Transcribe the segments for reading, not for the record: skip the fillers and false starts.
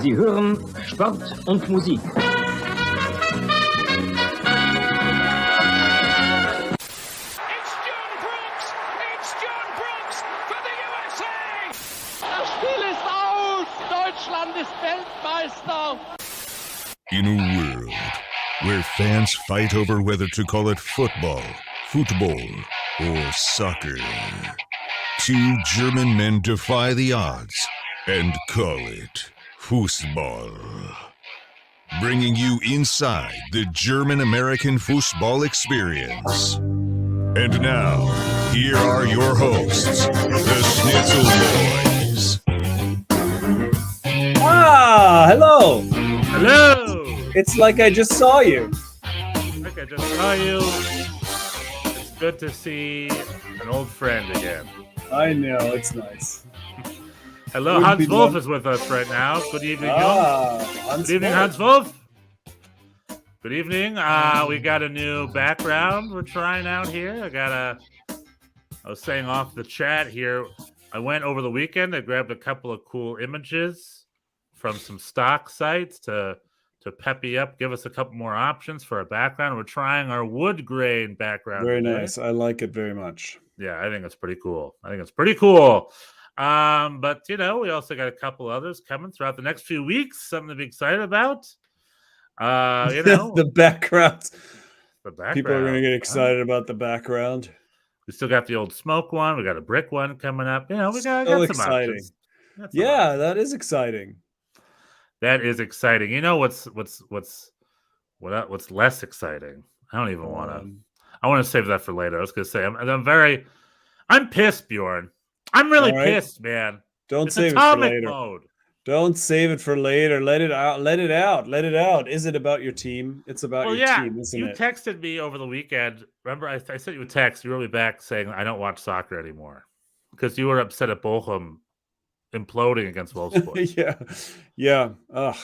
Sie hören Sport und Musik. Das Spiel ist aus! Deutschland ist Weltmeister! In a world where fans fight over whether to call it football, or soccer, two German men defy the odds and call it Fußball. Bringing you inside the German-American football experience. And now, here are your hosts, the Schnitzel Boys. Ah, hello. Hello! It's like I just saw you. Like I just saw you. It's good to see an old friend again. I know, it's nice. Hello, Hans Wolf is with us right now. Good evening, Hans Good evening, Wolf. Hans Wolf. Good evening. We got a new background we're trying out here. I was saying off the chat here, I went over the weekend. I grabbed a couple of cool images from some stock sites to peppy up, give us a couple more options for a background. We're trying our wood grain background. Very today. nice. I like it very much. Yeah, I think it's pretty cool. But we also got a couple others coming throughout the next few weeks. Something to be excited about. The background. The background. People are going to get excited about the background. We still got the old smoke one. We got a brick one coming up. We got some exciting. options. Yeah, that is exciting. That is exciting. You know what's less exciting? I don't even want to. I want to save that for later. I was going to say I'm pissed, Bjorn. I'm really pissed, man. Don't it's save atomic it for later. Mode. Don't save it for later. Let it out. Let it out. Is it about your team? It's about your team, isn't it? You texted me over the weekend. Remember, I sent you a text. You wrote me back saying I don't watch soccer anymore because you were upset at Bochum imploding against Wolfsburg. Yeah. Ugh.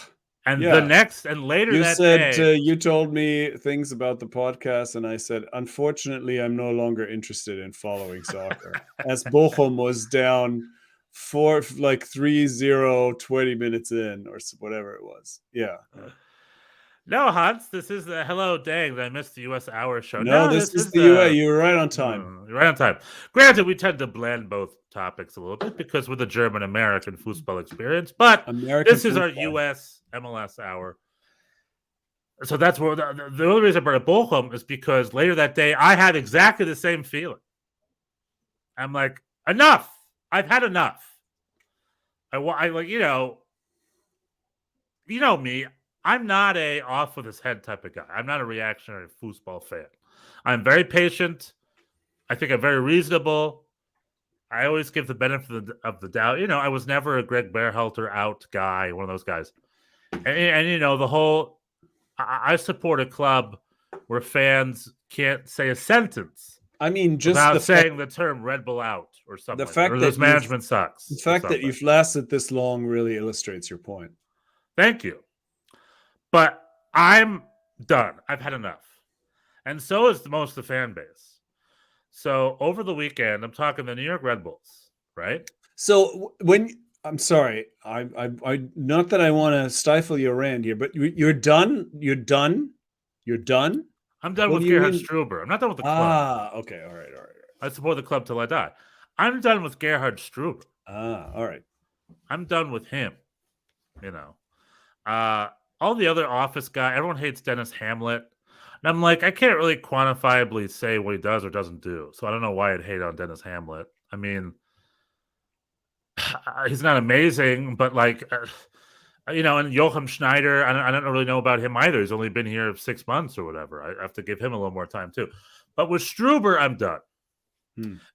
And later you that said, day, you told me things about the podcast, and I said, unfortunately, I'm no longer interested in following soccer. As Bochum was down 3-0, 20 minutes in, or whatever it was. Yeah. No, Hans, this is the hello, dang, I missed the U.S. Hour show. No, this is the U.S. You were right on time. You're right on time. Granted, we tend to blend both topics a little bit because we're the German-American football experience, but this is our U.S. MLS hour. So that's where the only reason I brought up Bochum is because later that day, I had exactly the same feeling. I'm like, enough. I've had enough. I like, you know me. I'm not a off with his head type of guy. I'm not a reactionary football fan. I'm very patient. I think I'm very reasonable. I always give the benefit of the doubt. I was never a Greg Berhalter out guy, one of those guys. And the whole, I support a club where fans can't say a sentence. I mean, just without saying the term Red Bull out or something. The fact or that this management sucks. The fact that you've lasted this long really illustrates your point. Thank you. But I'm done. I've had enough. And so is most of the fan base. So over the weekend, I'm talking the New York Red Bulls, right? So I'm sorry, I not that I want to stifle your rant here, but you're done. You're done. I'm done with Gerhard Struber. I'm not done with the club. Okay. All right. I support the club till I die. I'm done with Gerhard Struber. All right. I'm done with him. All the other office guys, everyone hates Dennis Hamlet. And I'm like, I can't really quantifiably say what he does or doesn't do. So I don't know why I'd hate on Dennis Hamlet. I mean, he's not amazing, but and Joachim Schneider, I don't really know about him either. He's only been here 6 months or whatever. I have to give him a little more time too. But with Struber, I'm done.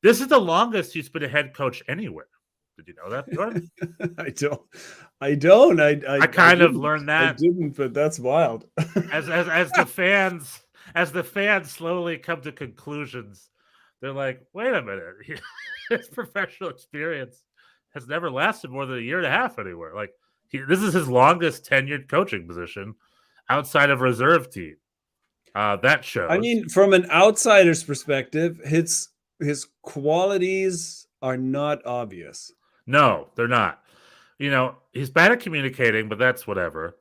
This is the longest he's been a head coach anywhere. Did you know that, Jordan? I don't. I kind of learned that. I didn't, but that's wild. as the fans slowly come to conclusions, they're like, wait a minute, his professional experience has never lasted more than a year and a half anywhere. Like this is his longest tenured coaching position outside of reserve team. That shows. I mean, from an outsider's perspective, his qualities are not obvious. No, they're not. he's bad at communicating, but that's whatever.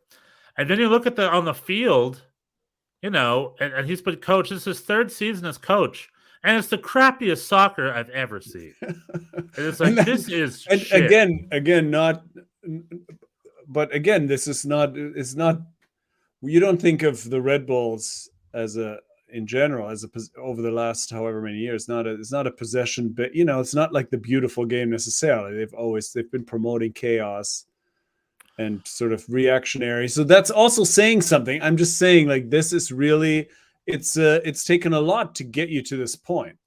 And then you look at on the field, and he's been coach. This is his third season as coach, and it's the crappiest soccer I've ever seen. And it's like, this is shit. Again, not. But again, this is not. It's not. You don't think of the Red Bulls in general over the last however many years. It's not a possession, but it's not like the beautiful game necessarily. They've been promoting chaos and sort of reactionary. So that's also saying something. I'm just saying, like, this is really it's taken a lot to get you to this point.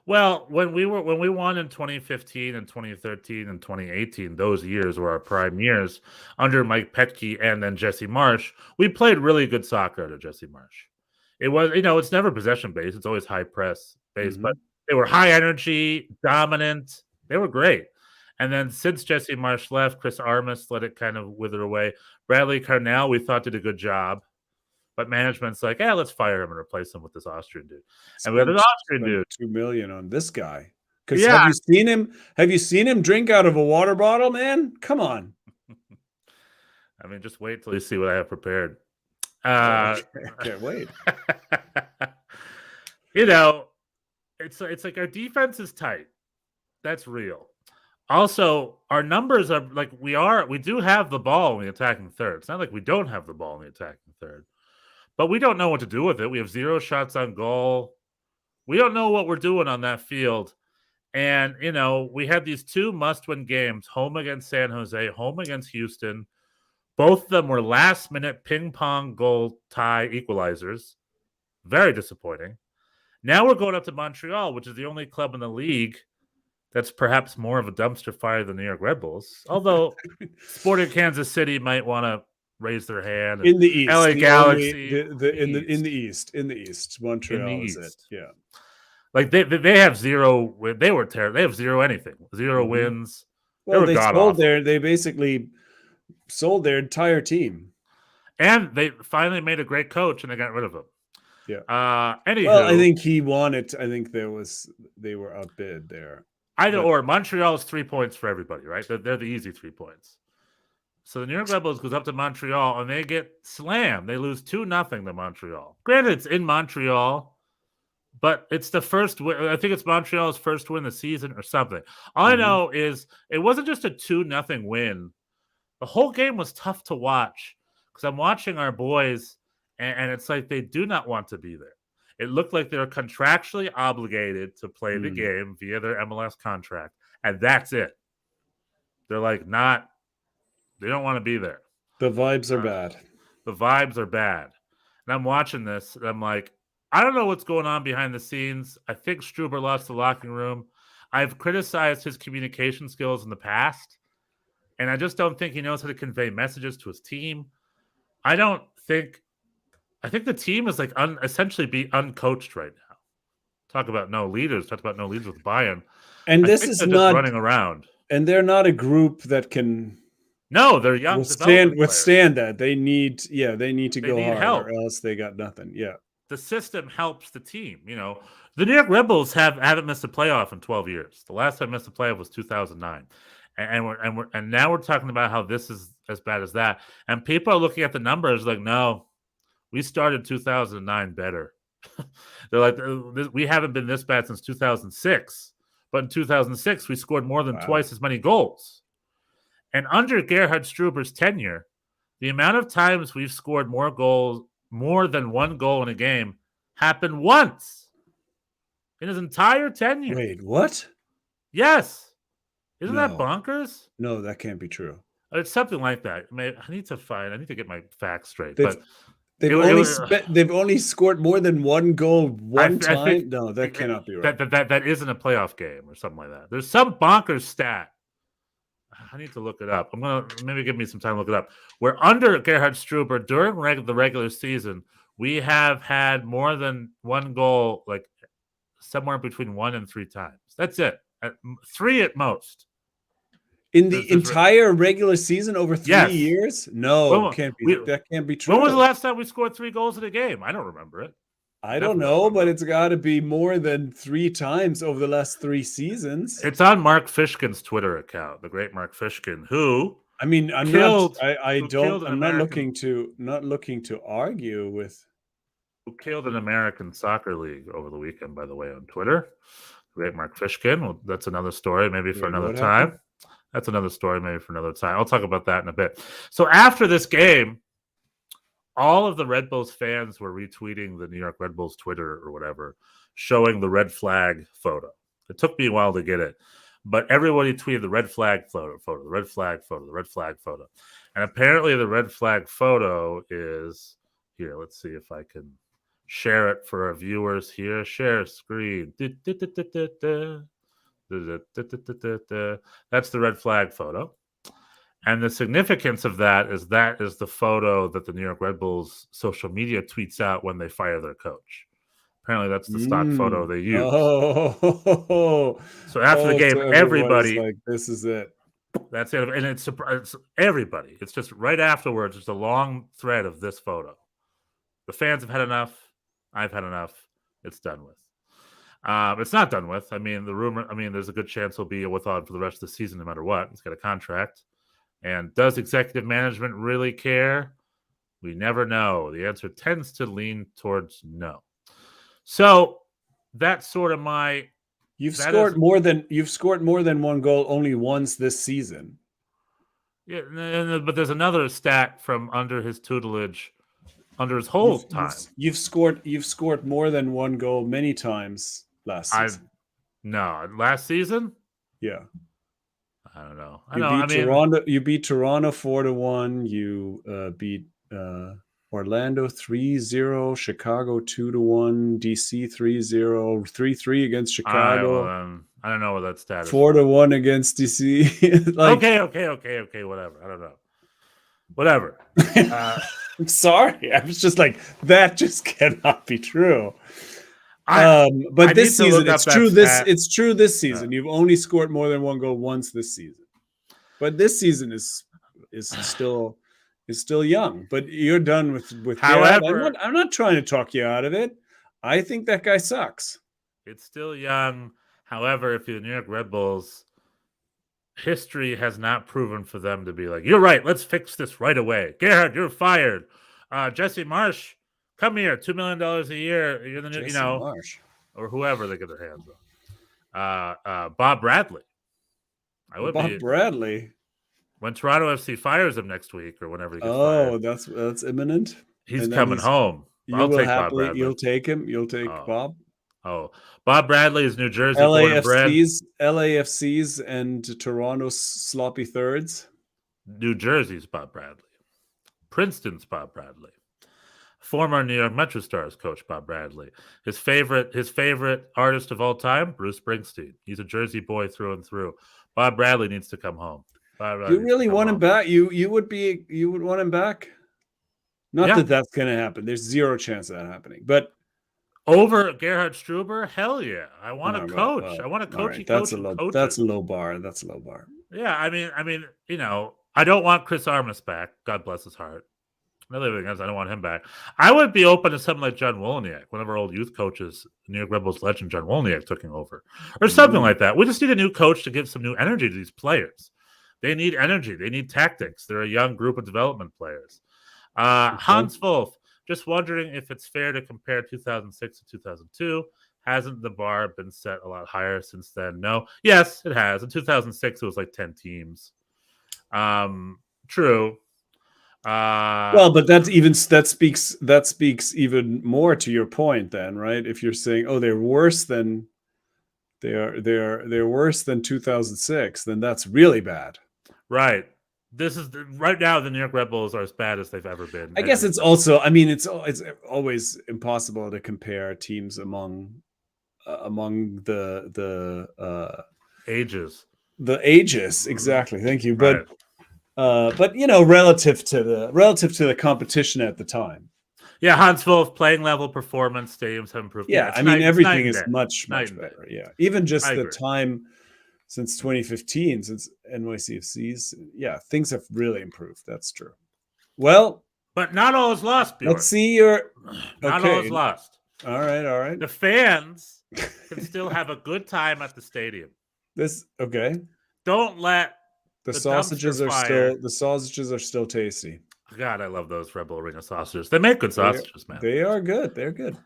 Well, when we won in 2015 and 2013 and 2018, those years were our prime years under Mike Petke and then Jesse Marsh. We played really good soccer under Jesse Marsh. It was, it's never possession based. It's always high press based, but they were high energy, dominant. They were great. And then since Jesse Marsh left, Chris Armas let it kind of wither away. Bradley Carnell, we thought, did a good job. But management's like, let's fire him and replace him with this Austrian dude. And we have an Austrian dude. $2 million on this guy. Because have you seen him? Have you seen him drink out of a water bottle, man? Come on. I mean, just wait till you see what I have prepared. I can't wait. It's like our defense is tight. That's real. Also, our numbers are like we do have the ball in the attacking third. It's not like we don't have the ball in the attacking third. But we don't know what to do with it. We have 0 shots on goal. We don't know what we're doing on that field. And, we had these 2 must-win games, home against San Jose, home against Houston. Both of them were last-minute ping-pong goal tie equalizers. Very disappointing. Now we're going up to Montreal, which is the only club in the league that's perhaps more of a dumpster fire than the New York Red Bulls. Although Sporting Kansas City might want to raise their hand. In the East. LA Galaxy. In the East. Montreal is it. Yeah. Like they have 0. They were terrible. They have 0 anything. 0 wins. Well, they basically sold their entire team. And they finally made a great coach and they got rid of him. Yeah. Anywho, well, I think he wanted. I think they were outbid there. Or Montreal is 3 points for everybody, right? They're the easy 3 points. So the New York Red Bulls goes up to Montreal and they get slammed. They lose 2-0 to Montreal. Granted, it's in Montreal, but it's the first win. I think it's Montreal's first win of the season or something. All I know is it wasn't just a 2-0 win. The whole game was tough to watch because I'm watching our boys and it's like they do not want to be there. It looked like they're contractually obligated to play the game via their MLS contract, and that's it. They're like they don't want to be there. The vibes are bad. The vibes are bad. And I'm watching this, and I'm like, I don't know what's going on behind the scenes. I think Struber lost the locker room. I've criticized his communication skills in the past, and I just don't think he knows how to convey messages to his team. I think the team is like essentially be uncoached right now. Talk about no leaders with Bayern. And this is not running around. And they're not a group that can. No, they're young. Withstand that. They need to go hard, help. or else they got nothing. Yeah. The system helps the team. The New York Red Bulls haven't missed a playoff in 12 years. The last time I missed a playoff was 2009, and now we're talking about how this is as bad as that. And people are looking at the numbers like, no, we started 2009 better. They're like, we haven't been this bad since 2006. But in 2006, we scored more than twice as many goals. And under Gerhard Struber's tenure, the amount of times we've scored more than 1 goal in a game, happened once in his entire tenure. Wait, what? Yes. Isn't that bonkers? No, that can't be true. It's something like that. I need to get my facts straight. They've only scored more than 1 goal one time. No, that cannot be right. That isn't a playoff game or something like that. There's some bonkers stat. I need to look it up. Maybe give me some time to look it up. Where under Gerhard Struber during the regular season, we have had more than 1 goal, like somewhere between 1 and 3 times. That's it. 3 at most. In the entire regular season over 3 years? No, that can't be true. When was the last time we scored 3 goals in a game? I don't remember it. I don't know, but it's got to be more than 3 times over the last 3 seasons. It's on Mark Fishkin's Twitter account, the great Mark Fishkin, who I mean, I'm killed- not. I who don't. killed an I'm not American- looking to argue with. who killed an American soccer league over the weekend, by the way, on Twitter. Great Mark Fishkin. Well, that's another story, maybe for Wait, another what time. happened? That's another story, maybe for another time. I'll talk about that in a bit. So after this game, all of the Red Bulls fans were retweeting the New York Red Bulls Twitter or whatever, showing the red flag photo. It took me a while to get it, but everybody tweeted the red flag photo, the red flag photo, the red flag photo. And apparently the red flag photo is here. Let's see if I can share it for our viewers here. Share screen. That's the red flag photo. And the significance of that is the photo that the New York Red Bulls social media tweets out when they fire their coach. Apparently, that's the stock photo they use. Oh, so after the game, so everybody like, "This is it." That's it, and it's everybody. It's just right afterwards. It's a long thread of this photo. The fans have had enough. I've had enough. It's done with. It's not done with. I mean, there's a good chance he'll be with on for the rest of the season, no matter what. He's got a contract. And does executive management really care? We never know. The answer tends to lean towards no. So that's sort of my. You've scored more than one goal only once this season. Yeah, but there's another stat from under his tutelage, under his whole time. You've scored more than one goal many times last season. No, last season? Yeah. I don't know. You beat Toronto 4-1. You beat Orlando 3-0, Chicago 2-1, DC 3-0, 3-3 against Chicago. I don't know what that stat is. 4-1 against DC. Okay, whatever. I don't know. Whatever. I'm sorry. I was just like, that just cannot be true. But this season, it's true. It's true this season. You've only scored more than one goal once this season. But this season is still young. But you're done with. However, I'm not trying to talk you out of it. I think that guy sucks. It's still young. However, if you're the New York Red Bulls, history has not proven for them to be like, you're right, let's fix this right away. Gerhard, you're fired. Jesse Marsh, come here, $2 million a year. You're the new, Marsh. Or whoever they get their hands on. Bob Bradley. Bradley. When Toronto FC fires him next week or whenever he gets fired. That's imminent. He's coming home. I'll take Bob Bradley. You'll take him. You'll take Bob. Oh, Bob Bradley is New Jersey born and bred. LAFC's and Toronto's sloppy thirds. New Jersey's Bob Bradley. Princeton's Bob Bradley. Former New York Metro Stars coach Bob Bradley. His favorite artist of all time, Bruce Springsteen. He's a Jersey boy through and through. Bob Bradley needs to come home. You really want him back? You would want him back? Not that that's going to happen. There's zero chance of that happening. But over Gerhard Struber, hell yeah! I want to coach. I want to coach. Right. That's a low bar. That's a low bar. Yeah, I mean, I don't want Chris Armas back. God bless his heart. Another thing is, I don't want him back. I would be open to something like John Wolniak, one of our old youth coaches, New York Red Bulls legend John Wolniak, took him over, or something like that. We just need a new coach to give some new energy to these players. They need energy. They need tactics. They're a young group of development players. Hans Wolf. Just wondering if it's fair to compare 2006 to 2002. Hasn't the bar been set a lot higher since then? No. Yes, it has. In 2006, it was like 10 teams. True. Well, but that speaks even more to your point then, right? If you're saying, oh, they're worse than 2006, then that's really bad. Right. This is right now. The New York Red Bulls are as bad as they've ever been. I guess it's also. I mean, it's always impossible to compare teams among the ages. The ages, exactly. Thank you. But relative to the competition at the time. Yeah, Hans Wolf, playing level performance, stadiums have improved. Yeah, everything is much better. Yeah, even just the time. Since 2015, since NYCFC's, things have really improved. That's true. Well, but not all is lost, Bjorn. Let's see your. Not all is lost. All right. The fans can still have a good time at the stadium. Okay. Don't let The The sausages dumpster are fire. still tasty. God, I love those Red Bull Arena sausages. They make good sausages, man. They are good. They're good.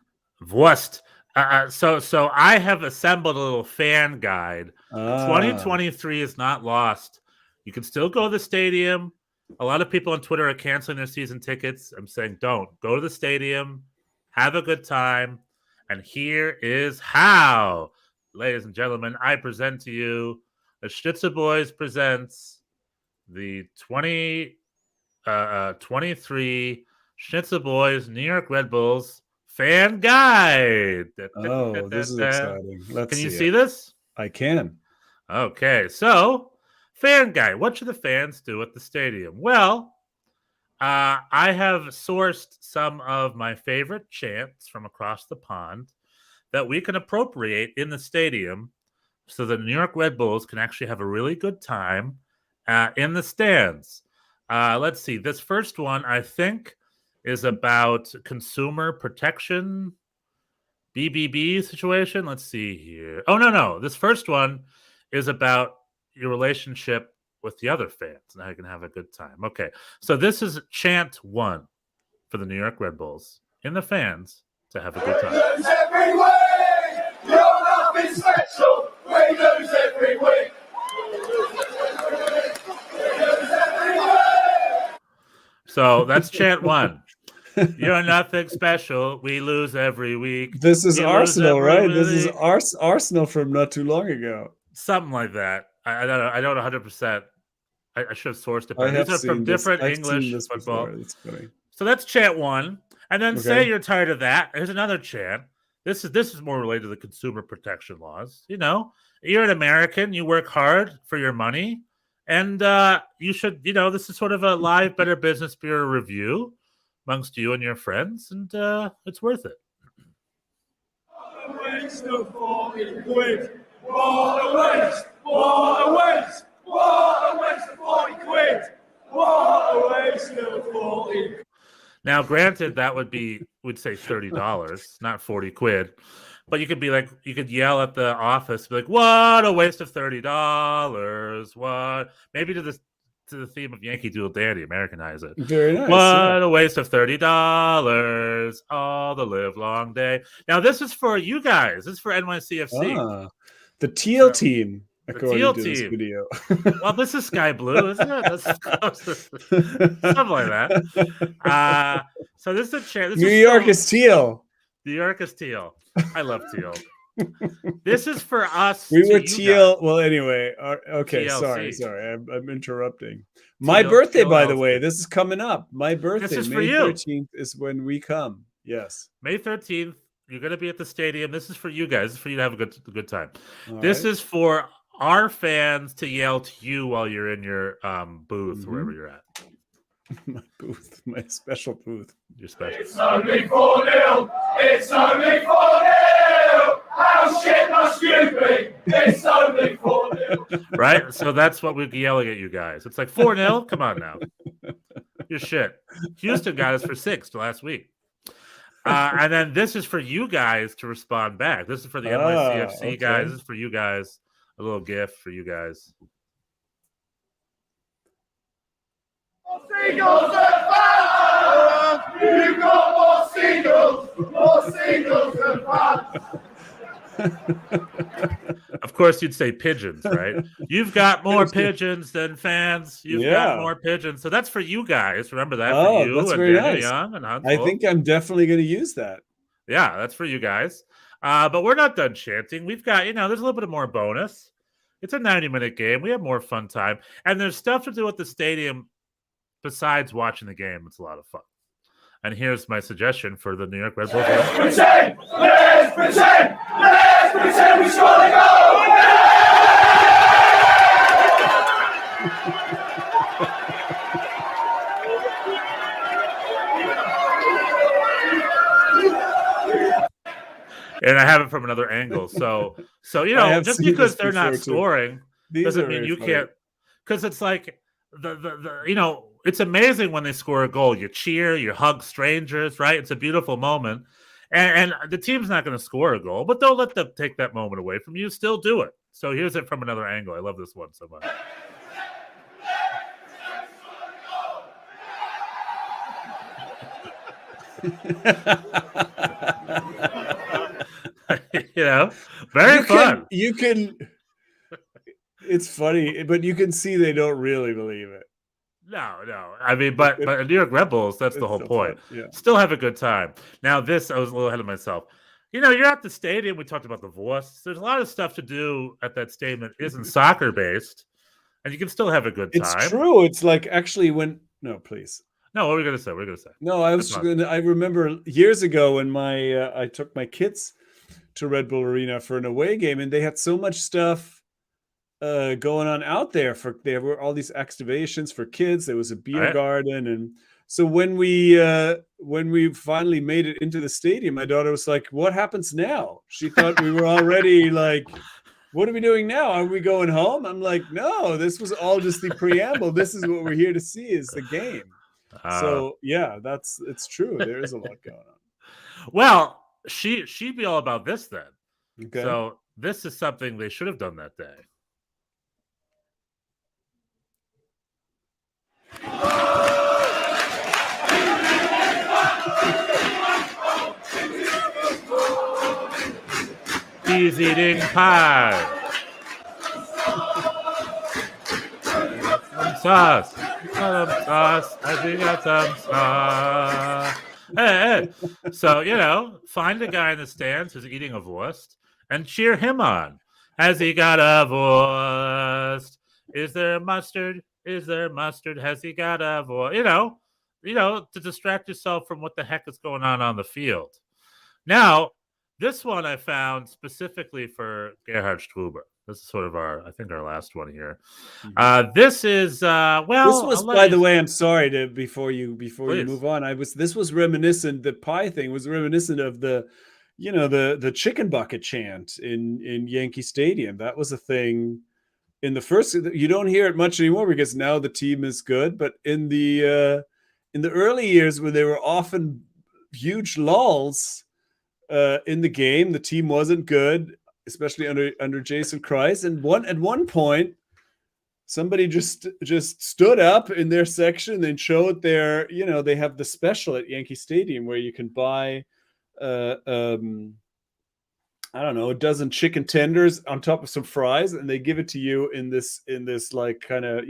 Wurst. So I have assembled a little fan guide. 2023 is not lost. You can still go to the stadium. A lot of people on Twitter are canceling their season tickets. I'm saying don't. Go to the stadium. Have a good time. And here is how. Ladies and gentlemen, I present to you the Schnitzer Boys presents the 2023 Schnitzer Boys New York Red Bulls fan guide. Oh, this is exciting. Can you see this? I can. Okay, so fan guide. What should the fans do at the stadium? Well, I have sourced some of my favorite chants from across the pond that we can appropriate in the stadium so the New York Red Bulls can actually have a really good time in the stands. Let's see. This first one, I think, is about consumer protection, BBB situation. Let's see here. Oh, no. This first one is about your relationship with the other fans and how you can have a good time. Okay, so this is chant 1 for the New York Red Bulls in the fans to have a good time. We lose every week. You're nothing special. We lose every week. So that's chant 1. You're nothing special. We lose every week. This is Arsenal, right? This is week. Arsenal from not too long ago. Something like that. I don't 100%. I should have sourced it. But these are from different English football. So that's chant 1. And then say you're tired of that. Here's another chant. This is more related to the consumer protection laws. You know, you're an American. You work hard for your money. And you should, this is sort of a live Better Business Bureau review amongst you and your friends. And it's worth it. What a waste of 40 quid. What a waste. What a waste. What a waste of 40 quid. What a waste of 40. Now, granted, that would say $30, not 40 quid. But you could be like, you could yell at the office, be like, "What a waste of $30! What?" Maybe to the theme of Yankee Doodle Dandy, Americanize it. Very nice. What a waste of $30 all the live long day. Now, this is for you guys. This is for NYCFC. The teal team. The teal to this team. video. Well, this is sky blue, isn't it? That's something like that. So this is a chant. New York is teal. New York is teal. I love teal. This is for us. We were teal. Well, anyway. Okay, TLC. sorry. I'm interrupting. My birthday, by the way. This is coming up. My birthday. This is May for you. 13th is when we come. Yes. May 13th. You're going to be at the stadium. This is for you guys. This is for you to have a good time. All this right. is for our fans to yell to you while you're in your booth, wherever you're at. My booth. My special booth. Your special. It's only 4-0. It's only 4-0. How shit must you be? It's only 4-0. Right? So that's what we're yelling at you guys. It's like 4-0. Come on now. You're shit. Houston got us for 6 last week. And then this is for you guys to respond back. This is for the NYCFC guys. This is for you guys. A little gift for you guys. Seagulls and fans! You got more seagulls than fans! Of course, you'd say pigeons, right? You've got more pigeons than fans. You've got more pigeons. So that's for you guys. Remember that for you that's and very Daniel nice. Young and Huntsville. I think I'm definitely going to use that. Yeah, that's for you guys. But we're not done chanting. We've got, there's a little bit more bonus. It's a 90-minute game. We have more fun time. And there's stuff to do at the stadium besides watching the game. It's a lot of fun. And here's my suggestion for the New York Red Bulls. Let's pretend we score the goal! And I have it from another angle. So just because they're not scoring doesn't mean you can't. Because it's like it's amazing when they score a goal. You cheer, you hug strangers, right? It's a beautiful moment. And the team's not going to score a goal, but don't let them take that moment away from you. Still do it. So here's it from another angle. I love this one so much. You know, very fun. You can. It's funny, but you can see they don't really believe it. No. I mean, but New York Red Bulls, that's the It's whole so point. fun, yeah. Still have a good time. Now, this, I was a little ahead of myself. You know, you're at the stadium. We talked about the Voice. There's a lot of stuff to do at that stadium that isn't soccer based, and you can still have a good time. It's true. It's like actually when no, please. No, what are we gonna say? What are we gonna say? No, I remember years ago when I took my kids to Red Bull Arena for an away game, and they had so much stuff going on out there. There were all these activations for kids. There was a beer garden, and so when we finally made it into the stadium, my daughter was like, "What happens now?" She thought we were already like, "What are we doing now? Are we going home?" I'm like, "No, this was all just the preamble. This is what we're here to see, is the game." So yeah, it's true. There is a lot going on. Well, she'd be all about this then. Okay. So this is something they should have done that day. He's eating pie. Sauce. I think got some sauce. Hey. So, you know, find a guy in the stands who's eating a Wurst and cheer him on. Has he got a Wurst? Is there mustard? Is there mustard? Has he got a Wurst? You know, to distract yourself from what the heck is going on the field. Now, this one I found specifically for Gerhard Struber. This is sort of our last one here. This is this was, by the way, I'm sorry before you move on. This was reminiscent. The pie thing was reminiscent of the chicken bucket chant in Yankee Stadium. That was a thing in the first. You don't hear it much anymore because now the team is good. But in the early years, where there were often huge lulls in the game, the team wasn't good, especially under Jason Kreis. And at one point, somebody just stood up in their section and showed their, they have the special at Yankee Stadium where you can buy, I don't know, a dozen chicken tenders on top of some fries, and they give it to you in this like kind of,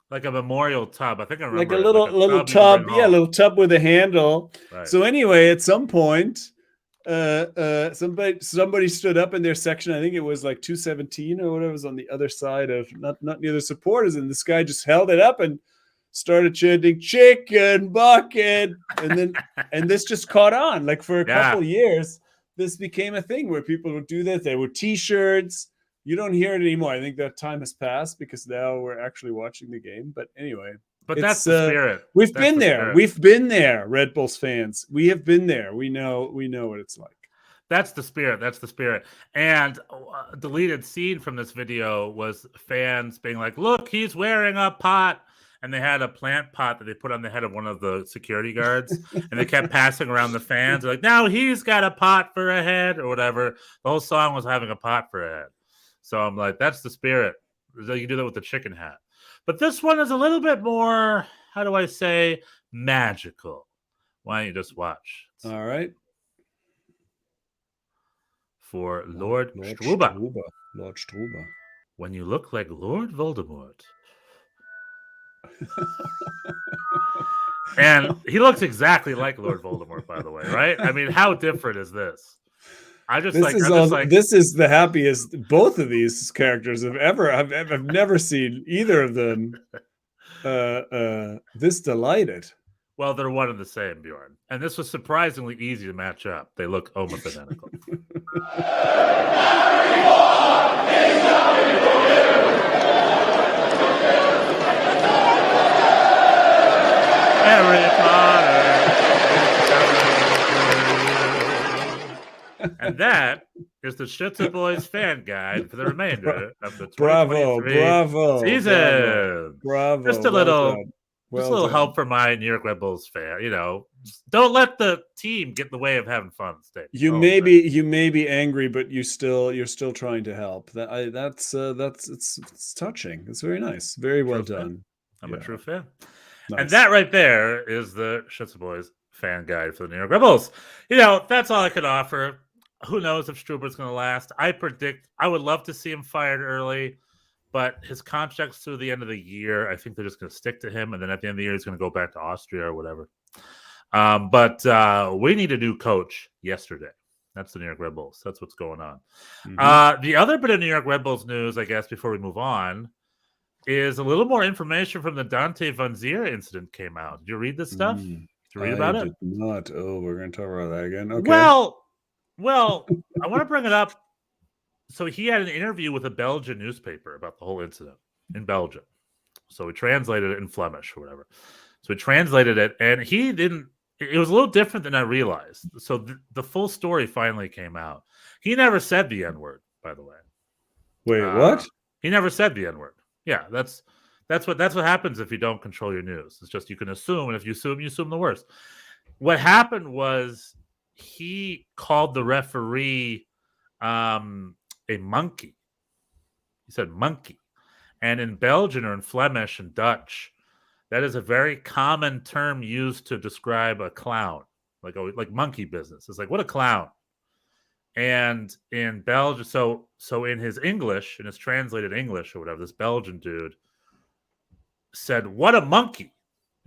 like a memorial tub. I think I remember like a little tub, a little tub with a handle. Right. So anyway, at some point, somebody stood up in their section. I think it was like 217 or whatever, was on the other side of not near the supporters, and this guy just held it up and started chanting "chicken bucket," and this just caught on. Like for a couple years, this became a thing where people would do this. There were T-shirts. You don't hear it anymore. I think that time has passed because now we're actually watching the game. But anyway, but that's the spirit. We've been there. Spirit. We've been there, Red Bulls fans. We have been there. We know what it's like. That's the spirit. That's the spirit. And a deleted scene from this video was fans being like, "Look, he's wearing a pot." And they had a plant pot that they put on the head of one of the security guards, and they kept passing around the fans. They're like, "Now he's got a pot for a head," or whatever. The whole song was having a pot for a head. So I'm like, that's the spirit. You can do that with the chicken hat. But this one is a little bit more, how do I say, magical. Why don't you just watch? All right. For Lord Struber. Lord Struber. When you look like Lord Voldemort. And he looks exactly like Lord Voldemort, by the way, right? I mean, how different is this? This is the happiest both of these characters have ever. I've never seen either of them this delighted. Well, they're one and the same, Bjorn. And this was surprisingly easy to match up. They look almost identical. Harry Potter. And that is the Schütze Boys fan guide for the remainder of the 2023 season. Bravo. Just a little help for my New York Red Bulls fan. Don't let the team get in the way of having fun. You may be angry, but you're still trying to help. It's touching. It's very nice. Very well done. I'm a true fan. Nice. And that right there is the Shitsa Boys fan guide for the New York Red Bulls. That's all I could offer. Who knows if Struber's going to last? I would love to see him fired early, but his contract's through the end of the year. I think they're just going to stick to him, and then at the end of the year, he's going to go back to Austria or whatever. But we need a new coach yesterday. That's the New York Red Bulls. That's what's going on. Mhm. The other bit of New York Red Bulls news, I guess, before we move on, is a little more information from the Dante Van Zier incident came out. Did you read this stuff? Did you read about I it? did not. Oh, we're going to talk about that again. Okay. Well, I want to bring it up. So he had an interview with a Belgian newspaper about the whole incident in Belgium. So we translated it in Flemish or whatever. So we translated it, and he didn't. It was a little different than I realized. So the full story finally came out. He never said the N-word, by the way. Wait, what? He never said the N-word. Yeah, that's what happens if you don't control your news. It's just you can assume, and if you assume the worst. What happened was he called the referee a monkey. He said monkey. And in Belgian or in Flemish and Dutch, that is a very common term used to describe a clown, like monkey business. It's like, what a clown. And in Belgium, so in his English, in his translated English or whatever, this Belgian dude said, "What a monkey,"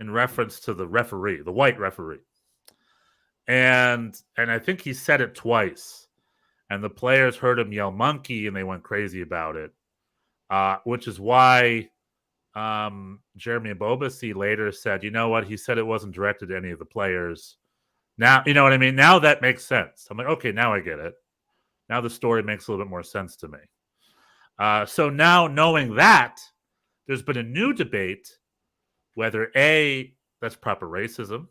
in reference to the referee, the white referee. And I think he said it twice. And the players heard him yell monkey, and they went crazy about it, which is why Jeremy Ebobisse later said, you know what? He said it wasn't directed to any of the players. Now, you know what I mean? Now that makes sense. I'm like, okay, now I get it. Now the story makes a little bit more sense to me. So now knowing that, there's been a new debate whether A, that's proper racism,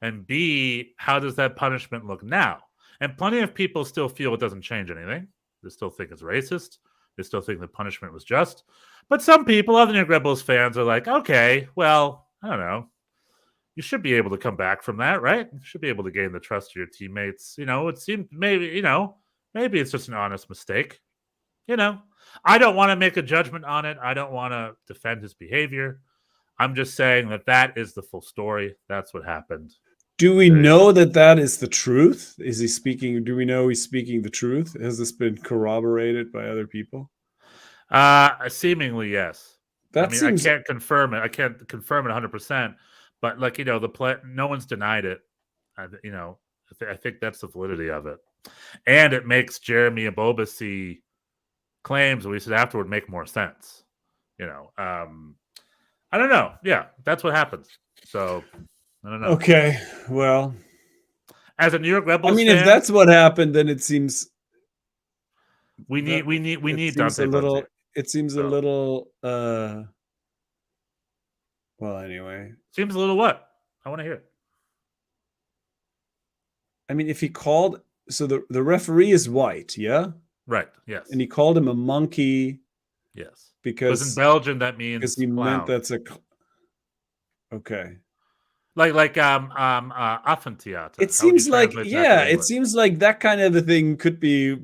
and B, how does that punishment look now? And plenty of people still feel it doesn't change anything. They still think it's racist. They still think the punishment was just. But some people, other New York Red Bulls fans, are like, okay, well, I don't know. You should be able to come back from that, right? You should be able to gain the trust of your teammates. It seemed maybe it's just an honest mistake. I don't want to make a judgment on it. I don't want to defend his behavior. I'm just saying that is the full story. That's what happened. Do we know that is the truth? Is he speaking? Do we know he's speaking the truth? Has this been corroborated by other people? Seemingly, yes. I can't confirm it. I can't confirm it 100%. But no one's denied it. I think that's the validity of it, and it makes Jeremy Ebobisse claims we said afterward make more sense. I don't know. Yeah, that's what happens. So I don't know. Okay, well, as a New York Red Bulls fan, if that's what happened, then it seems we need Dante. It seems a little. Well, anyway, seems a little what? I want to hear it. If he called, so the referee is white, yeah, right, yes, and he called him a monkey, yes, because in Belgium that means because he clown. meant that's okay. Like Affentheater. It seems like it seems like that kind of a thing could be.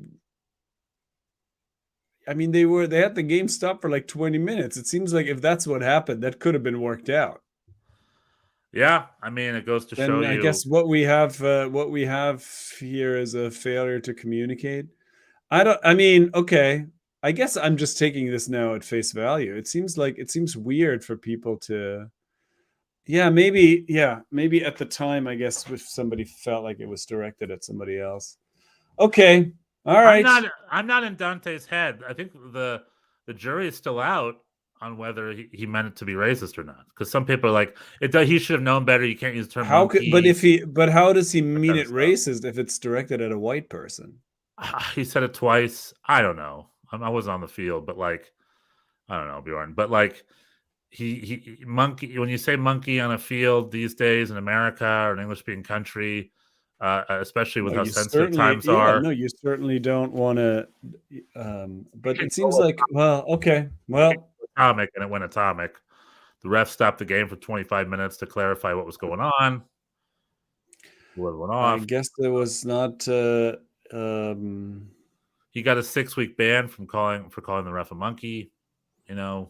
They had the game stopped for like 20 minutes. It seems like if that's what happened, that could have been worked out. Yeah, it goes to show you. I guess what we have here is a failure to communicate. Okay. I guess I'm just taking this now at face value. It seems weird for people to. Maybe at the time, I guess, if somebody felt like it was directed at somebody else. Okay. All right. I'm not in Dante's head. I think the jury is still out on whether he meant it to be racist or not. Because some people are like, he should have known better. You can't use the term monkey. But how does he mean it racist if it's directed at a white person? He said it twice. I don't know. I wasn't on the field, but I don't know, Bjorn. But he monkey. When you say monkey on a field these days in America or an English-speaking country, especially with how sensitive times are. No, you certainly don't want to. But it seems like, well, okay, well, atomic, and it went atomic. The ref stopped the game for 25 minutes to clarify what was going on. What went off? I guess there was not. He got a 6-week ban for calling the ref a monkey. I don't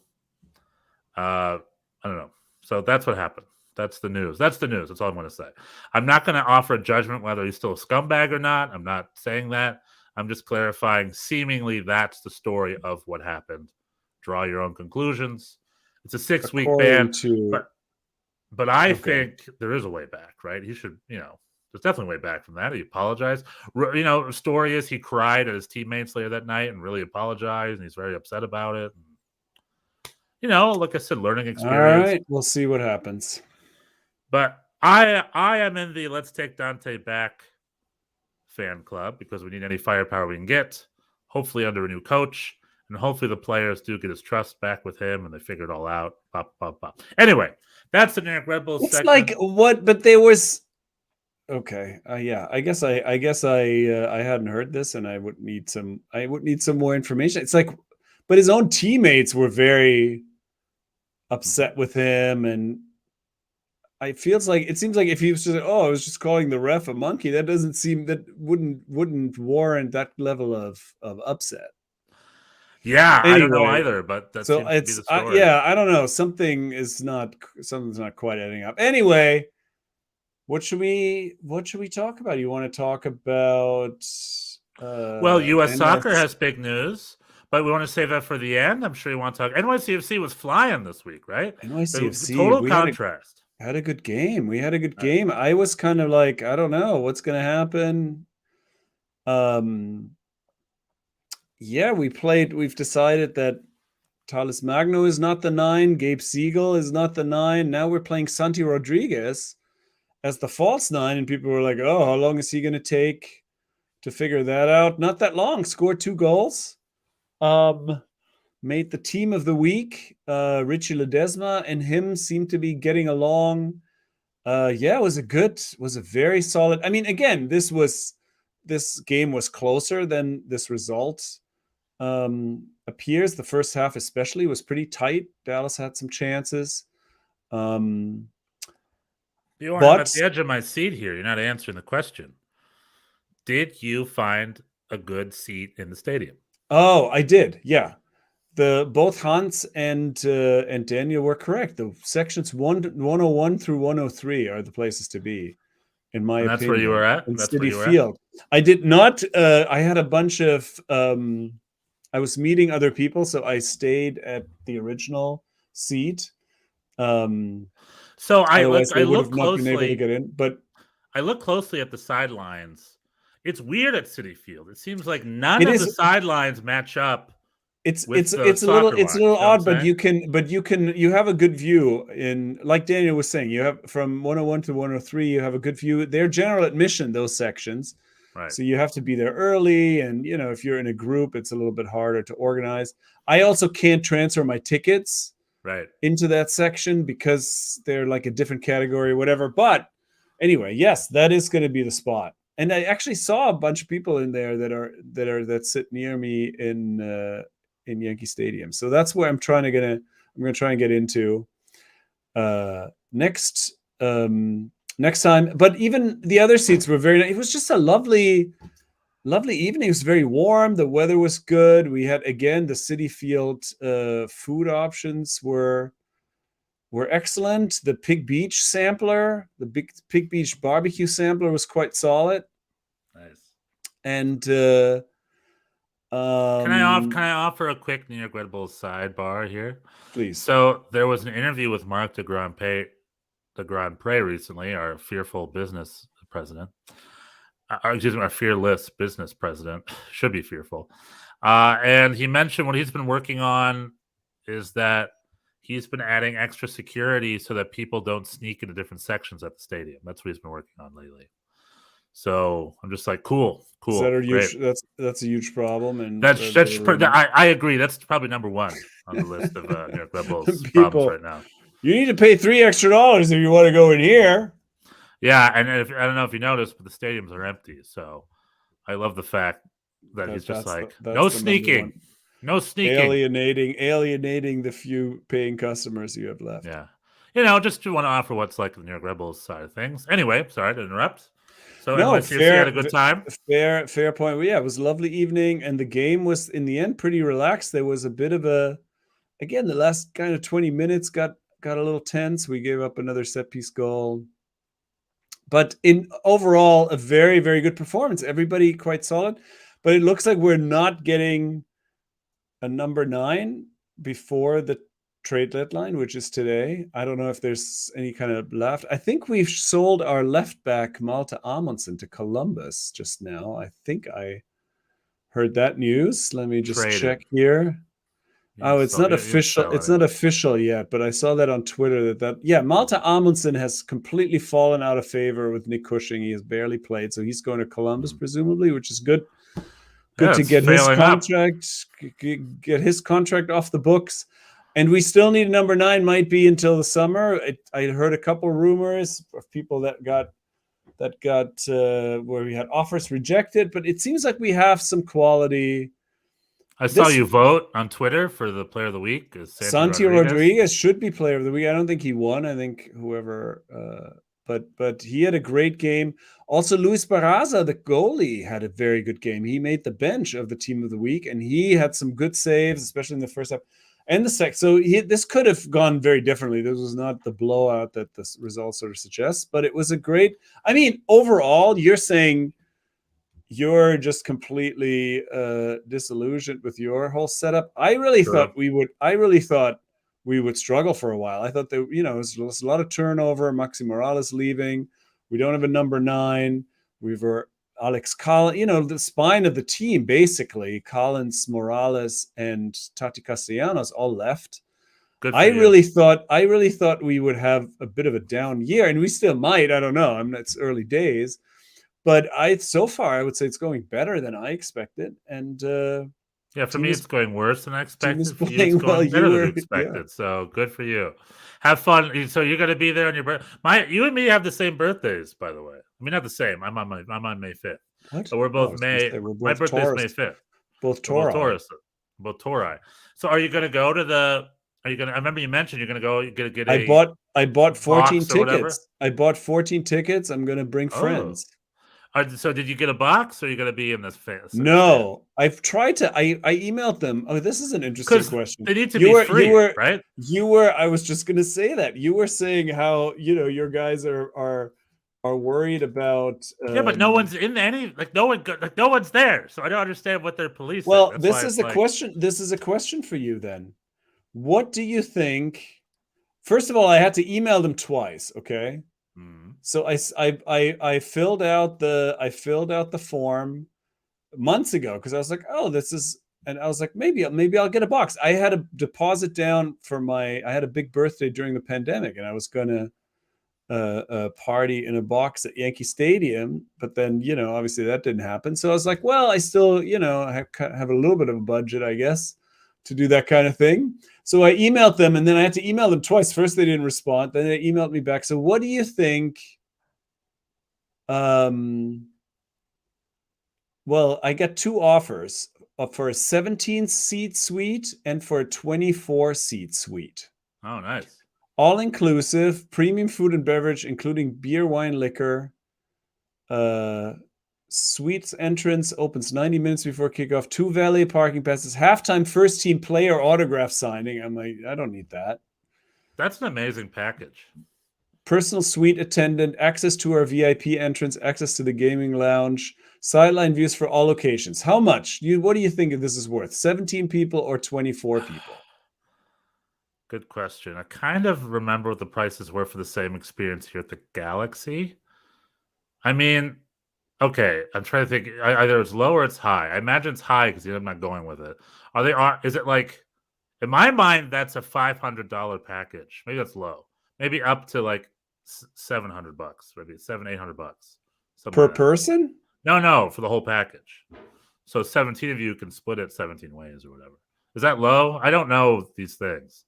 know. So that's what happened. That's the news. That's all I'm going to say. I'm not going to offer a judgment whether he's still a scumbag or not. I'm not saying that. I'm just clarifying. Seemingly, that's the story of what happened. Draw your own conclusions. It's a 6-week ban, but I think there is a way back, right? He should, there's definitely a way back from that. He apologized. The story is he cried at his teammates later that night and really apologized, and he's very upset about it. Like I said, learning experience. All right, we'll see what happens. But I am in the let's take Dante back fan club because we need any firepower we can get, hopefully under a new coach, and hopefully the players do get his trust back with him and they figure it all out. Anyway, that's the New York Red Bulls. It's segment. like what? But there was okay. Yeah, I guess I hadn't heard this, and I would need some more information. It's like, but his own teammates were very upset with him, and it seems like if he was just I was just calling the ref a monkey, that wouldn't warrant that level of upset. Yeah, anyway, I don't know either, but that seems to be the story. I don't know. Something's not quite adding up. Anyway, what should we talk about? You want to talk about U.S. soccer has big news. But we want to save that for the end. I'm sure you want to talk. NYCFC was flying this week, right? NYCFC. Total contrast. Had a good game. We had a good game. I was kind of like, I don't know what's going to happen. We've decided that Thales Magno is not the 9. Gabe Siegel is not the 9. Now we're playing Santi Rodriguez as the false 9. And people were like, oh, how long is he going to take to figure that out? Not that long. Scored 2 goals. Made the team of the week. Richie Ledesma and him seem to be getting along. It was a very solid. I mean, again, this game was closer than this result appears. The first half especially was pretty tight. Dallas had some chances. I'm at the edge of my seat here. You're not answering the question. Did you find a good seat in the stadium? Oh, I did. Yeah. Both Hans and Daniel were correct. The sections 101 through 103 are the places to be, in my opinion. That's where you were at? In City Field. I did not. I had a bunch of. I was meeting other people, so I stayed at the original seat. So I look closely. Been able to get in, but I look closely at the sidelines. It's weird at City Field. It seems like none of the sidelines match up. It's a little odd, but you have a good view in, like Daniel was saying, you have from 101 to 103, you have a good view. They're general admission, those sections. Right. So you have to be there early, and if you're in a group, it's a little bit harder to organize. I also can't transfer my tickets into that section because they're like a different category or whatever. But anyway, yes, that is going to be the spot. And I actually saw a bunch of people in there that sit near me in Yankee Stadium. So that's where I'm going to try and get into next time. But even the other seats were very nice. It was just a lovely evening. It was very warm. The weather was good. We had, again, the City Field food options were excellent. The Pig Beach sampler, the Pig Beach barbecue sampler was quite solid. Nice. And can I offer a quick New York Red Bulls sidebar here? Please. So there was an interview with Marc de Grand Pré recently, our fearful business president. Our fearless business president. Should be fearful. And he mentioned what he's been working on is that he's been adding extra security so that people don't sneak into different sections at the stadium. That's what he's been working on lately. So I'm just like, cool. Is that's a huge problem, and I agree. That's probably number one on the list of New York Red Bulls problems right now. You need to pay $3 extra if you want to go in here. Yeah, and I don't know if you noticed, but the stadiums are empty. So I love the fact that he's just like, no sneaking. No sneaking. Alienating the few paying customers you have left. Yeah. Just to want to offer what's like the New York Red Bulls side of things. Anyway, sorry to interrupt. So NYCFC had a good time. Fair point. Well, yeah, it was a lovely evening, and the game was in the end pretty relaxed. There was a bit of the last kind of 20 minutes got got a little tense. We gave up another set piece goal. But in overall, a very, very good performance. Everybody quite solid. But it looks like we're not getting a number 9 before the trade deadline, which is today. I don't know if there's any kind of left. I think we've sold our left back Malte Amundsen to Columbus just now. I think I heard that news. Let me just check here. It's not official. It's not official yet, but I saw that on Twitter that Malte Amundsen has completely fallen out of favor with Nick Cushing. He has barely played, so he's going to Columbus presumably, which is good. Good to get his contract, get his contract off the books. And we still need a number 9, might be until the summer. I heard a couple of rumors of people that got where we had offers rejected, but it seems like we have some quality. I saw you vote on Twitter for the player of the week. Santi Rodriguez should be player of the week. I don't think he won. I think whoever, but he had a great game. Also, Luis Barraza, the goalie, had a very good game. He made the bench of the team of the week, and he had some good saves, especially in the first half and the second. So this could have gone very differently. This was not the blowout that the result sort of suggests, but it was a great. I mean, overall, you're saying you're just completely disillusioned with your whole setup. I really thought we would struggle for a while. I thought that, it was a lot of turnover. Maxi Morales leaving. We don't have a number 9. We were Alex Collins, the spine of the team, basically. Collins, Morales, and Tati Castellanos all left. I really thought we would have a bit of a down year, and we still might. I don't know. It's early days. But so far, I would say it's going better than I expected. And for me, it's going worse than I expected. For you, it's going better than expected. Yeah. So good for you. Have fun. So you're going to be there on your birthday. You and me have the same birthdays, by the way. I mean, not the same. I'm on May 5th. What? So we're both May. My birthday's May 5th. Both Tauri. Both Tauri. So are you going to go to the? Are you going to? I remember you mentioned you're going to go. You're get I bought 14 tickets. I bought 14 tickets. I'm going to bring friends. So did you get a box, or are you going to be in this phase? No, I've tried to. I emailed them. Oh, this is an interesting question. They need to be free, right? I was just going to say that. You were saying how your guys are worried about. But no one's in any. No one's there. So I don't understand what they're policing. Well, this is a question. This is a question for you then. What do you think? First of all, I had to email them twice. Okay. So I filled out the form months ago because I was like, and I was like, maybe I'll get a box. I had a deposit down I had a big birthday during the pandemic, and I was gonna party in a box at Yankee Stadium, but then obviously that didn't happen. So I was like, well, I still have a little bit of a budget, I guess, to do that kind of thing. So I emailed them, and then I had to email them twice. First, they didn't respond. Then they emailed me back. So what do you think? Well, I got 2 offers for a 17-seat suite and for a 24-seat suite. Oh, nice. All inclusive, premium food and beverage, including beer, wine, liquor. Suites entrance opens 90 minutes before kickoff. 2 valet parking passes. Halftime first team player autograph signing. I'm like, I don't need that. That's an amazing package. Personal suite attendant, access to our VIP entrance, access to the gaming lounge, sideline views for all locations. How much? What do you think this is worth? 17 people or 24 people? Good question. I kind of remember what the prices were for the same experience here at the Galaxy. I mean, okay, I'm trying to think. Either it's low or it's high. I imagine it's high because I'm not going with it. Is it like, in my mind, that's a $500 package. Maybe that's low. Maybe up to like $700, maybe $800 per person. No, for the whole package. So 17 of you can split it 17 ways or whatever. Is that low? I don't know these things.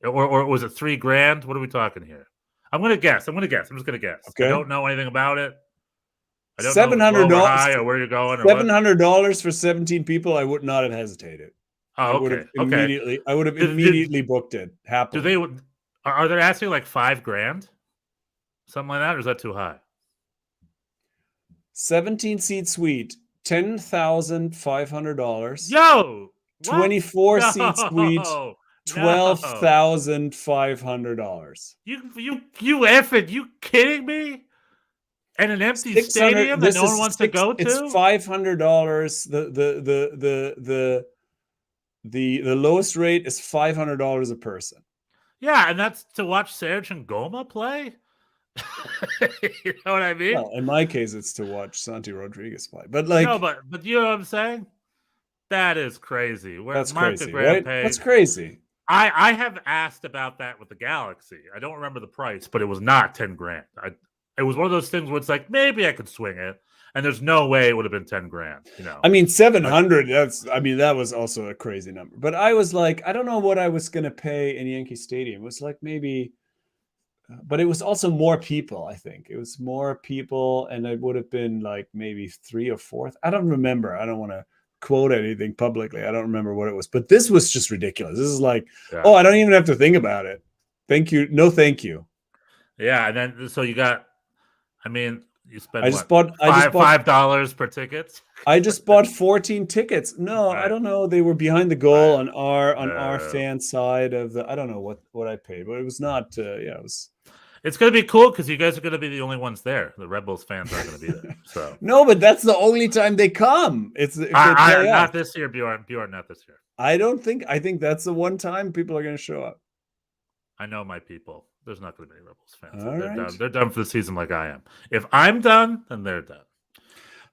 Or was it $3,000? What are we talking here? I'm gonna guess. I'm just gonna guess. Okay. I don't know anything about it. I don't $700 or where you're going. $700 for 17 people. I would not have hesitated. Oh, okay. I would have immediately booked it. Happily. Are they asking like $5,000? Something like that, or is that too high? 17-seat suite, $10,500. Yo, 24-seat suite, $12,500. You effing, you kidding me? And an empty stadium that no one wants to go to? It's $500. The lowest rate is $500 a person. Yeah, and that's to watch Serge and Goma play? You know what I mean? Well, in my case, it's to watch Santi Rodriguez play. But like, no, but you know what I'm saying? That is crazy. That's Mark crazy, DeGrand right? paid. That's crazy. I have asked about that with the Galaxy. I don't remember the price, but it was not 10 grand. It was one of those things where it's like, maybe I could swing it. And there's no way it would have been 10 grand, you know. I mean, 700, that was also a crazy number. But I was like, I don't know what I was going to pay in Yankee Stadium. It was like maybe, but it was also more people, I think. It was more people, and it would have been like maybe 3 or 4. I don't remember. I don't want to quote anything publicly. I don't remember what it was. But this was just ridiculous. This is like, oh, I don't even have to think about it. Thank you. No, thank you. Yeah, and then so you got, I mean, you spent I just bought $5 per ticket. I just bought 14 tickets. No, right. I don't know. They were behind the goal on our fan side of the. I don't know what I paid, but it was not. It was. It's going to be cool because you guys are going to be the only ones there. The Red Bulls fans aren't going to be there. So no, but that's the only time they come. It's not this year, Bjorn. Bjorn, not this year. I think that's the one time people are going to show up. I know my people. There's not going to be any Red Bulls fans. They're Right. done for the season like I am. If I'm done, then they're done.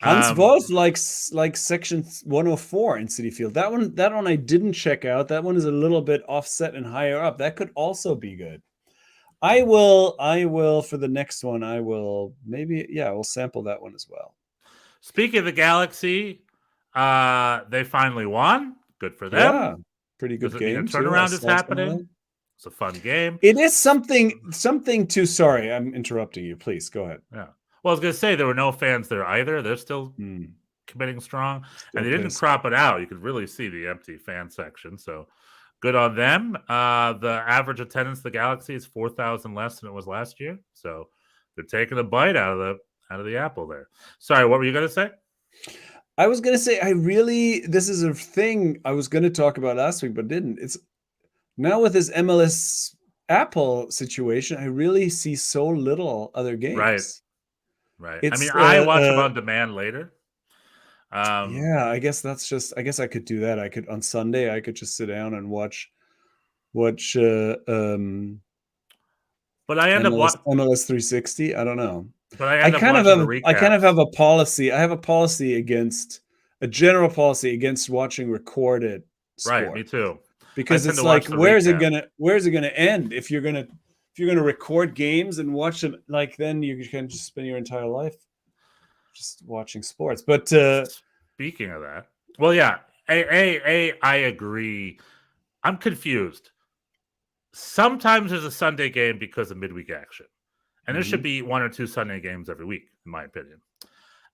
Hans Wolf likes section 104 in Citi Field. That one I didn't check out. That one is a little bit offset and higher up. That could also be good. I will for the next one. I will we'll sample that one as well. Speaking of the Galaxy, they finally won. Good for them. Yeah, pretty good game. Turnaround is happening. It's a fun game. It is something to. Sorry, I'm interrupting you. Please go ahead. Yeah. Well, I was going to say there were no fans there either. They're still committing strong, and they didn't crop it out. You could really see the empty fan section. So good on them. The average attendance of the Galaxy is 4,000 less than it was last year. So they're taking a bite out of the apple there. Sorry, what were you going to say? I was going to say this is a thing I was going to talk about last week, but didn't. It's now with this MLS Apple situation, I really see so little other games. Right. I mean, I watch them on demand later. Yeah, I guess I could do that. I could on Sunday. I could just sit down and watch. But I end up watching MLS 360. I don't know. But I kind of have a policy. I have a general policy against watching recorded sport. Right, me too. Because it's like, where's it gonna end? If you're gonna record games and watch them, like, then you can just spend your entire life just watching sports. But speaking of that, well, yeah, I agree. I'm confused. Sometimes there's a Sunday game because of midweek action, and there should be 1 or 2 Sunday games every week, in my opinion.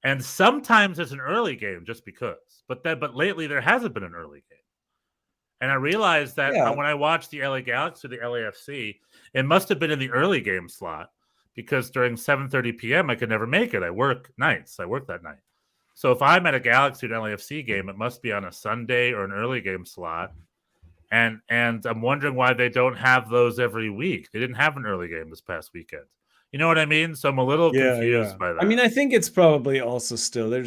And sometimes there's an early game just because. But lately there hasn't been an early game. And I realized that when I watched the LA Galaxy or the LAFC, it must have been in the early game slot because during 7:30 p.m. I could never make it. I work nights. I work that night. So if I'm at a Galaxy or an LAFC game, it must be on a Sunday or an early game slot. And I'm wondering why they don't have those every week. They didn't have an early game this past weekend. You know what I mean? So I'm a little confused by that. I mean, I think it's probably also still they're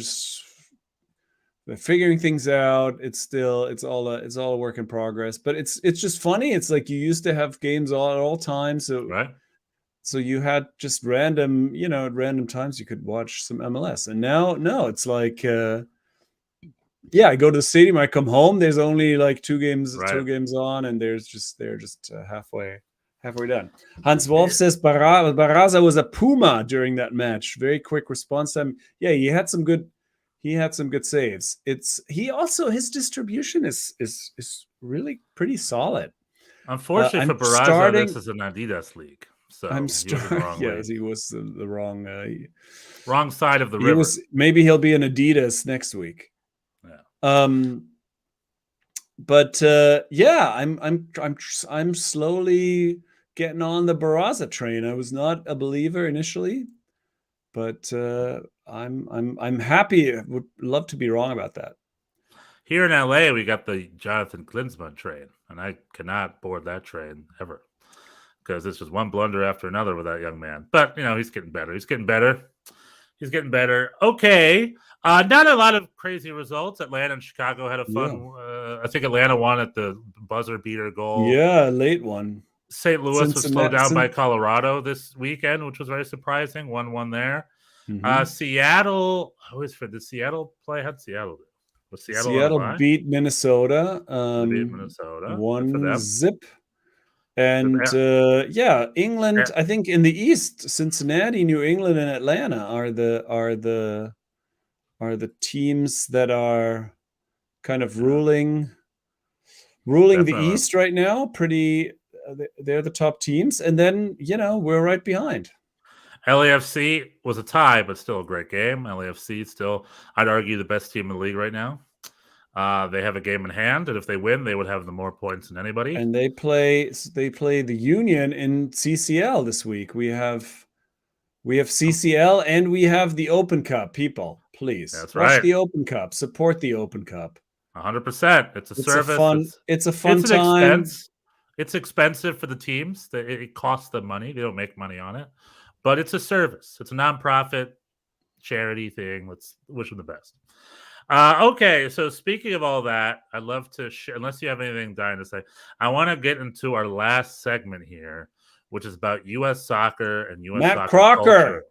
figuring things out. It's all a work in progress. But it's just funny. It's like you used to have games at all times. So right. So you had just at random times you could watch some MLS. And now, no, it's like, I go to the stadium, I come home, there's only like 2 games on, and they're just halfway done. Hans Wolf says Barraza was a Puma during that match. Very quick response time. Yeah, he had some good saves. His distribution is really pretty solid. Unfortunately for Barraza, this is an Adidas league. So he was the wrong side of the river. Maybe he'll be an Adidas next week. Yeah. But I'm slowly getting on the Barraza train. I was not a believer initially, but I'm happy. I would love to be wrong about that. Here in LA, we got the Jonathan Klinsmann train. and I cannot board that train ever because it's just one blunder after another with that young man. But he's getting better. He's getting better. Okay. Not a lot of crazy results. Atlanta and Chicago had a fun. I think Atlanta won at the buzzer beater goal. Yeah, late one. St. Louis was slowed down by Colorado this weekend, which was very surprising. 1-1 there. Seattle. I always forget. Did Seattle play? How'd Seattle do? Was Seattle beat Minnesota. Beat Minnesota. 1-0. And England. I think in the East, Cincinnati, New England, and Atlanta are the teams that are kind of ruling the East right now. Pretty. They're the top teams, and then we're right behind. LAFC was a tie, but still a great game. LAFC still, I'd argue, the best team in the league right now. They have a game in hand, and if they win, they would have the more points than anybody. And they play the Union in CCL this week. We have CCL and we have the Open Cup. People, please, that's watch right. The Open Cup. Support the Open Cup. 100%. It's a service. It's a fun time. Expense. It's expensive for the teams. It costs them money. They don't make money on it, but it's a service. It's a nonprofit charity thing. Let's wish them the best. Okay, so speaking of all that, I'd love to unless you have anything dying to say, I want to get into our last segment here, which is about U.S. soccer and U.S. Matt soccer Crocker. culture.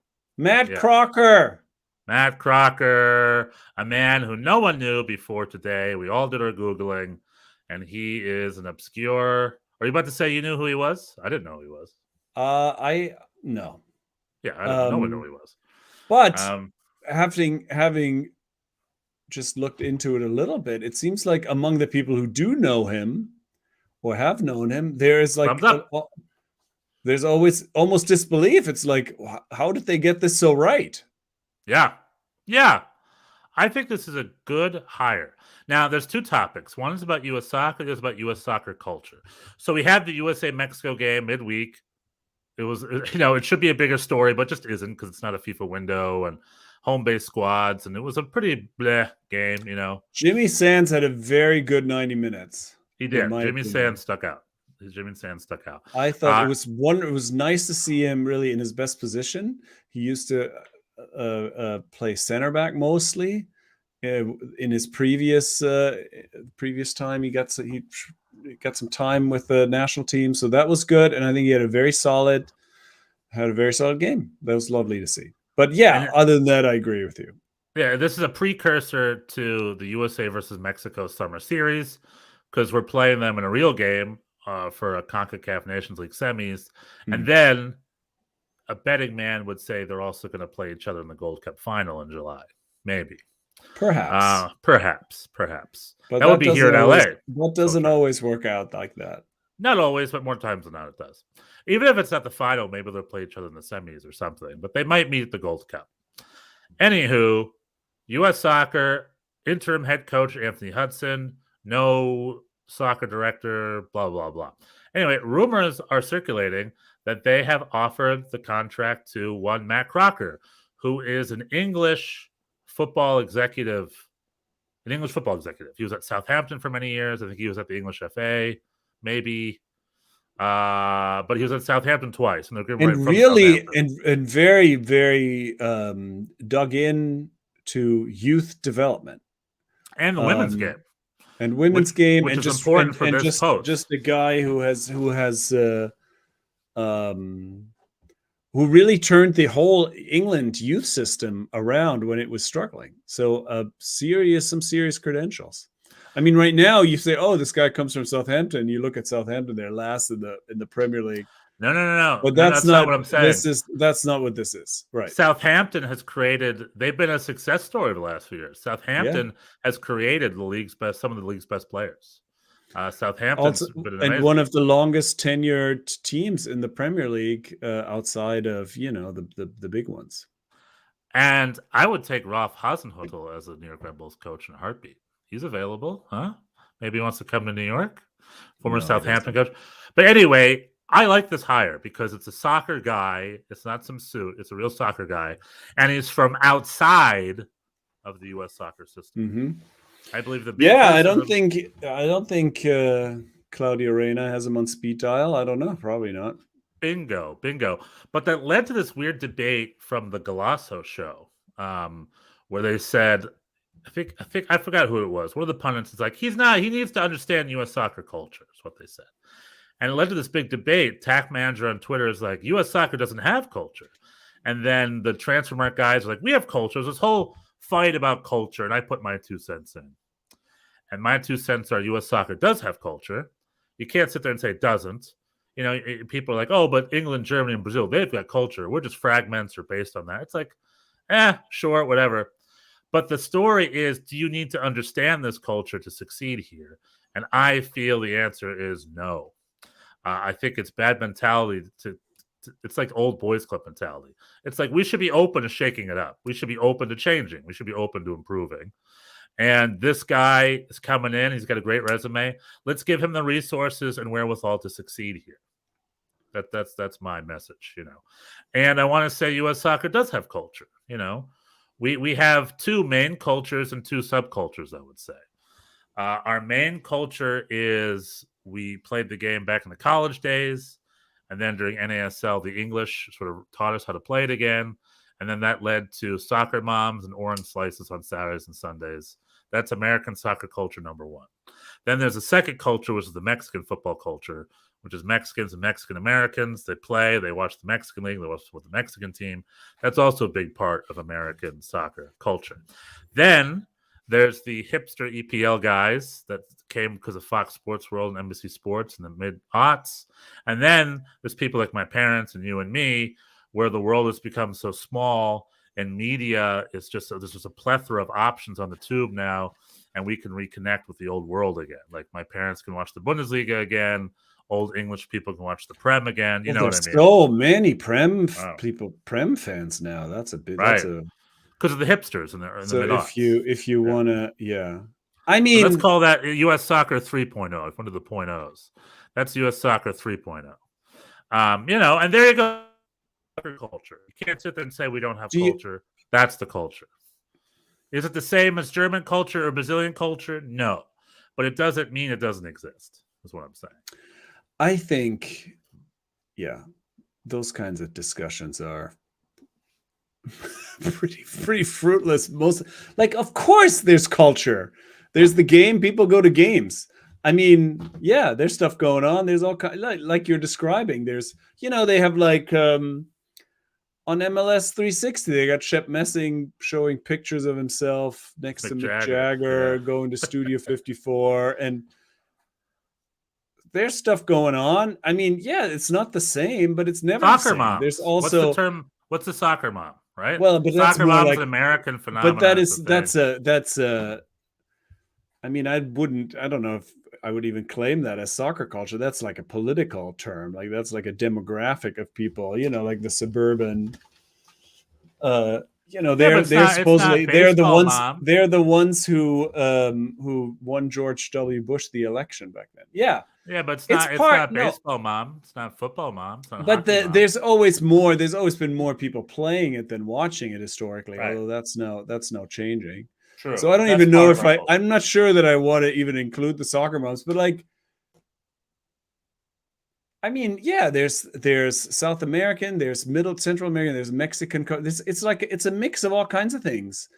Matt Crocker, a man who no one knew before today. We all did our Googling, and he is an obscure. Are you about to say you knew who he was? I didn't know who he was. No. Yeah, no one knew who he was. But having just looked into it a little bit, it seems like among the people who do know him or have known him, there's there's always almost disbelief. It's like, how did they get this so right? Yeah. I think this is a good hire. Now, there's two topics. One is about U.S. soccer. There's about U.S. soccer culture. So we had the USA-Mexico game midweek. It was, it should be a bigger story, but just isn't because it's not a FIFA window and home-based squads. And it was a pretty bleh game, Jimmy Sands had a very good 90 minutes. He did. Jimmy Sands stuck out. I thought it was nice to see him really in his best position. He used to play center back mostly. In his previous time, he got some time with the national team, so that was good. And I think he had a very solid game. That was lovely to see. But other than that, I agree with you. Yeah, this is a precursor to the USA versus Mexico Summer Series because we're playing them in a real game for a CONCACAF Nations League semis, and then a betting man would say they're also going to play each other in the Gold Cup final in July, maybe. Perhaps. But that would be here in LA. That doesn't always work out like that. Not always, but more times than not it does. Even if it's not the final, maybe they'll play each other in the semis or something. But they might meet at the Gold Cup. Anywho, U.S. Soccer, interim head coach Anthony Hudson, no soccer director, blah, blah, blah. Anyway, rumors are circulating that they have offered the contract to one Matt Crocker, who is an English football executive. He was at Southampton for many years. I think he was at the English FA, maybe. But he was at Southampton twice. And very, very dug in to youth development. And the women's game. And women's game. Which and is just important for this post. Just a guy who really turned the whole England youth system around when it was struggling. So some serious credentials. I mean, right now you say, "Oh, this guy comes from Southampton." You look at Southampton; they're last in the Premier League. No. But that's not what I'm saying. That's not what this is, right? Southampton has created. They've been a success story the last few years. Southampton has created some of the league's best players. Southampton's been amazing. And one of the longest tenured teams in the Premier League outside of the big ones. And I would take Rolf Hasenhüttl as a New York Red Bulls coach in a heartbeat. He's available, huh? Maybe he wants to come to New York. Former Southampton coach. But anyway, I like this hire because it's a soccer guy. It's not some suit. It's a real soccer guy. And he's from outside of the U.S. soccer system. Mm-hmm. I believe I don't think Claudio Reyna has him on speed dial. I don't know. Probably not. Bingo. But that led to this weird debate from the Galasso show, where they said, I forgot who it was. One of the pundits is like, he needs to understand U.S. soccer culture, is what they said. And it led to this big debate. TAC manager on Twitter is like, U.S. soccer doesn't have culture. And then the Transfermarkt guys are like, we have culture. There's this whole fight about culture, and I put my 2 cents in. And my 2 cents are U.S. soccer does have culture. You can't sit there and say it doesn't. You know, people are like, oh, but England, Germany, and Brazil, they've got culture. We're just fragments or based on that. It's like, sure, whatever. But the story is, do you need to understand this culture to succeed here? And I feel the answer is no. I think it's bad mentality it's like old boys club mentality. It's like we should be open to shaking it up. We should be open to changing. We should be open to improving. And this guy is coming in. He's got a great resume. Let's give him the resources and wherewithal to succeed here. That's my message, you know. And I want to say U.S. soccer does have culture, you know. We have 2 main cultures and 2 subcultures, I would say. Our main culture is we played the game back in the college days, and then during NASL, the English sort of taught us how to play it again. And then that led to soccer moms and orange slices on Saturdays and Sundays. That's American soccer culture number 1. Then there's a second culture, which is the Mexican football culture, which is Mexicans and Mexican Americans. They play, they watch the Mexican League, they watch the Mexican team. That's also a big part of American soccer culture. Then there's the hipster EPL guys that came because of Fox Sports World and NBC Sports in the mid-aughts. And then there's people like my parents and you and me, where the world has become so small and media is there's just a plethora of options on the tube now, and we can reconnect with the old world again. Like my parents can watch the Bundesliga again. Old English people can watch the Prem again. You know what I mean? So many Prem fans now. That's a bit right. That's a because of the hipsters in the mid-aughts. if you want to, I mean, so let's call that U.S. Soccer 3.0. If one of the .0s, that's U.S. Soccer 3.0. You know, and there you go. Culture. You can't sit there and say we don't have culture. That's the culture. Is it the same as German culture or Brazilian culture? No, but it doesn't mean it doesn't exist. Is what I'm saying. I think, those kinds of discussions are pretty fruitless. Of course, there's culture. There's the game. People go to games. I mean, there's stuff going on. There's all kinds, like you're describing. There's, they have on MLS 360, they got Shep Messing showing pictures of himself next to Mick Jagger going to Studio 54, and there's stuff going on. I mean, it's not the same, but it's never soccer the same. Mom. There's also what's the term? What's a soccer mom, right? Well, but soccer that's more mom's like an American phenomenon. But that's a. I mean, I don't know if I would even claim that as soccer culture. That's like a political term. Like that's like a demographic of people, like the suburban, they're supposedly they're the ones mom. They're the ones who won George W. Bush the election back then. Yeah, but it's not baseball mom. It's not football mom. It's not but mom. There's always more. There's always been more people playing it than watching it historically. Right. Although that's now changing. True. So I don't even know if I'm not sure that I want to even include the soccer moms, but I mean, there's South American, there's Central American, there's Mexican. It's a mix of all kinds of things,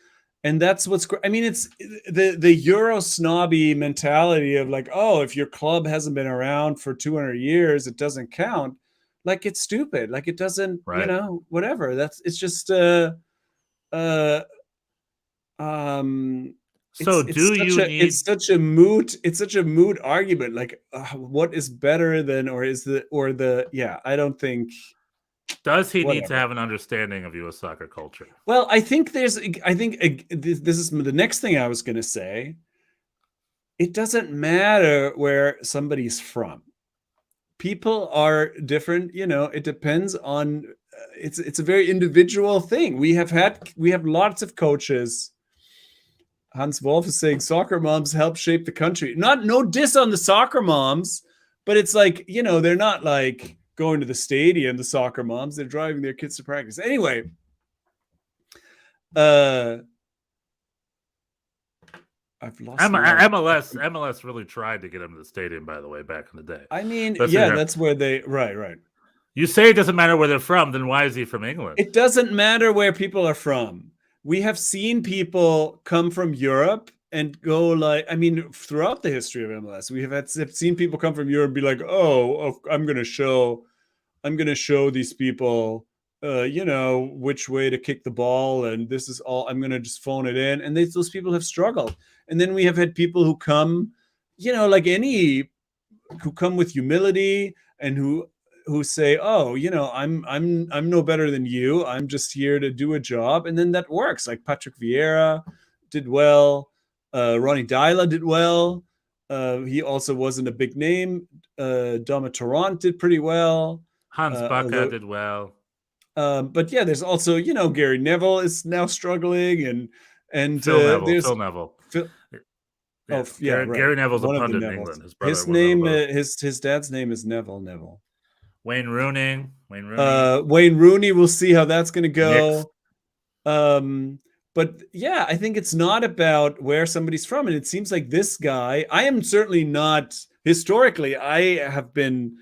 and that's what's. I mean, it's the Euro snobby mentality of if your club hasn't been around for 200 years, it doesn't count. Like it's stupid. Like it doesn't. Right. Whatever. It's just. It's such a moot argument. What is better than, I don't think. Does he need to have an understanding of U.S. soccer culture? Well, I think this is the next thing I was going to say. It doesn't matter where somebody's from. People are different. It depends on. It's a very individual thing. We have lots of coaches. Hans Wolf is saying soccer moms help shape the country. No diss on the soccer moms, but it's they're not going to the stadium, the soccer moms. They're driving their kids to practice. Anyway, I've lost my MLS really tried to get him to the stadium, by the way, back in the day. I mean, Listen yeah, here. that's where they right. You say it doesn't matter where they're from, then why is he from England? It doesn't matter where people are from. We have seen people come from Europe and go like, I mean, throughout the history of MLS, we have seen people come from Europe and be like, oh, I'm going to show these people, which way to kick the ball, and this is all. I'm going to just phone it in, and those people have struggled. And then we have had people who come, who come with humility and who say, oh, I'm no better than you. I'm just here to do a job. And then that works. Like Patrick Vieira did well. Ronnie Dyla did well. He also wasn't a big name. Doma Torrent did pretty well. Hans Baca did well. But yeah, there's also, Gary Neville is now struggling and Phil Neville. Right. Gary Neville's one a pundit of in the England. His brother. His name, his dad's name is Neville. Wayne Rooney. Wayne Rooney. We'll see how that's going to go. But yeah, I think it's not about where somebody's from, and it seems like this guy. I am certainly not. Historically, I have been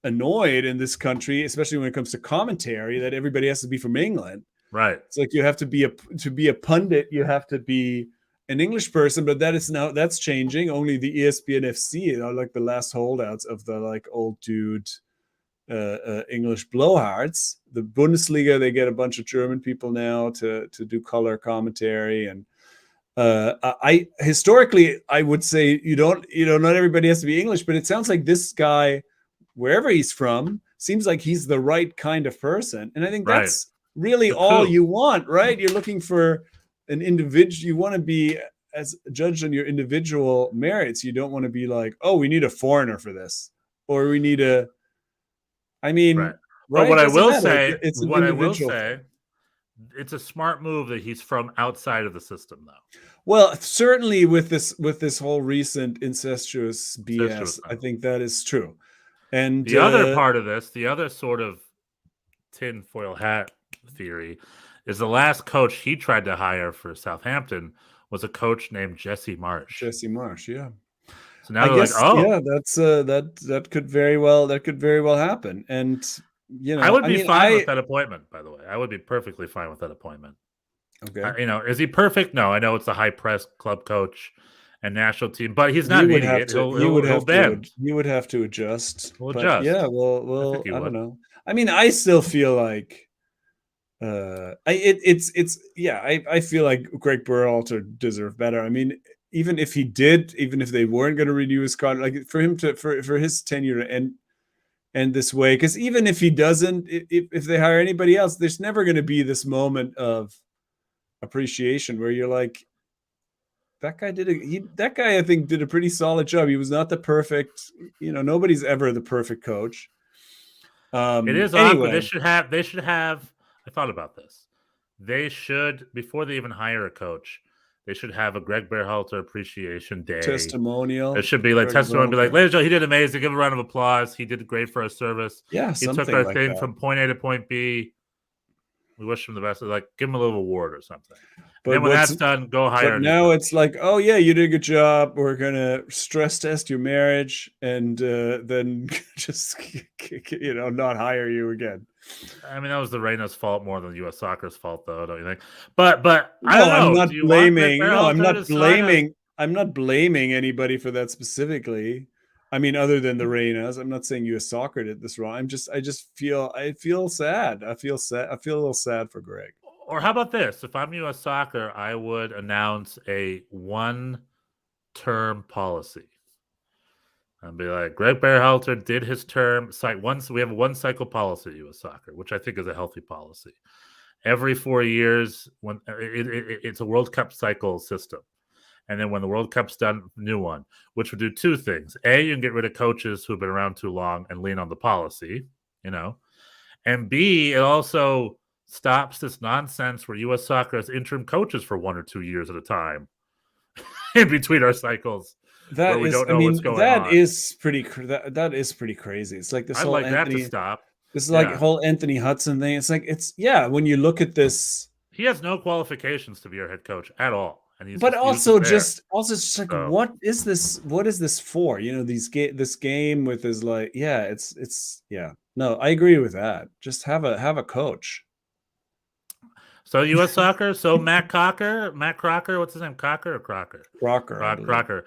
annoyed in this country, especially when it comes to commentary, that everybody has to be from England. Right. It's like you have to be a pundit. You have to be an English person, but that's changing. Only the ESPN FC are like the last holdouts of the like old dude English blowhards. The Bundesliga, they get a bunch of German people now to do color commentary, and I historically I would say not everybody has to be English, but it sounds like this guy, wherever he's from, seems like he's the right kind of person, and I think that's really all you want, right? You're looking for an individual. You want to be as judged on your individual merits. You don't want to be like, oh, we need a foreigner for this, or we need a. I mean, right. But what I will say, it's a smart move that he's from outside of the system, though. Well, certainly with this whole recent incestuous BS, I think that is true. And the other part of this, the other sort of tinfoil hat theory, is the last coach he tried to hire for Southampton was a coach named Jesse Marsh. Jesse Marsh, yeah. So now they're like, oh, yeah, that's that could very well happen. And I would be fine with that appointment. By the way, I would be perfectly fine with that appointment. Okay, is he perfect? No, I know it's a high press club coach and national team, but he's not an idiot. You would have to adjust. We'll adjust. Yeah, well, I don't know. I mean, I still feel like. I feel like Greg Berhalter deserved better. I mean, even if they weren't going to renew his contract, like for his tenure to end this way, because even if he doesn't, if they hire anybody else, there's never going to be this moment of appreciation where you're like, that guy I think did a pretty solid job. He was not the perfect, nobody's ever the perfect coach. It is awkward. They should have. I thought about this. They should, before they even hire a coach, they should have a Greg Berhalter appreciation day. Testimonial. It should be like testimonial. Be like, ladies and gentlemen, he did amazing. Give a round of applause. He did great for our service. Yeah, he took our thing from point A to point B. We wish him the best. Like, give him a little award or something. But then when that's done, go hire. But now it's like, oh yeah, you did a good job. We're gonna stress test your marriage and then just not hire you again. I mean, that was the Reina's fault more than U.S. Soccer's fault, though, don't you think? But I don't know. I'm not blaming. No, I'm not blaming. I'm not blaming anybody for that specifically. I mean, other than the Reinas, I'm not saying U.S. Soccer did this wrong. I feel sad. I feel sad. I feel a little sad for Greg. Or how about this? If I'm U.S. Soccer, I would announce a one-term policy. And be like, Greg Berhalter did his term. We have a one-cycle policy at U.S. Soccer, which I think is a healthy policy. Every 4 years, when it's a World Cup cycle system. And then when the World Cup's done, new one, which would do two things. A, you can get rid of coaches who've been around too long and lean on the policy, And B, it also stops this nonsense where U.S. Soccer has interim coaches for 1 or 2 years at a time in between our cycles. That we don't know what's going on. That is pretty crazy. It's like this I'd whole like that to stop. This is like a whole Anthony Hudson thing. It's like when you look at this, he has no qualifications to be our head coach at all. and he's But he was also there. just like, So- what is this? What is this for? You know, this game with his like, yeah, it's yeah. No, I agree with that. Just have a coach. So U.S. soccer. So Matt Crocker, what's his name? Cocker or Crocker? Crocker. I believe. Crocker.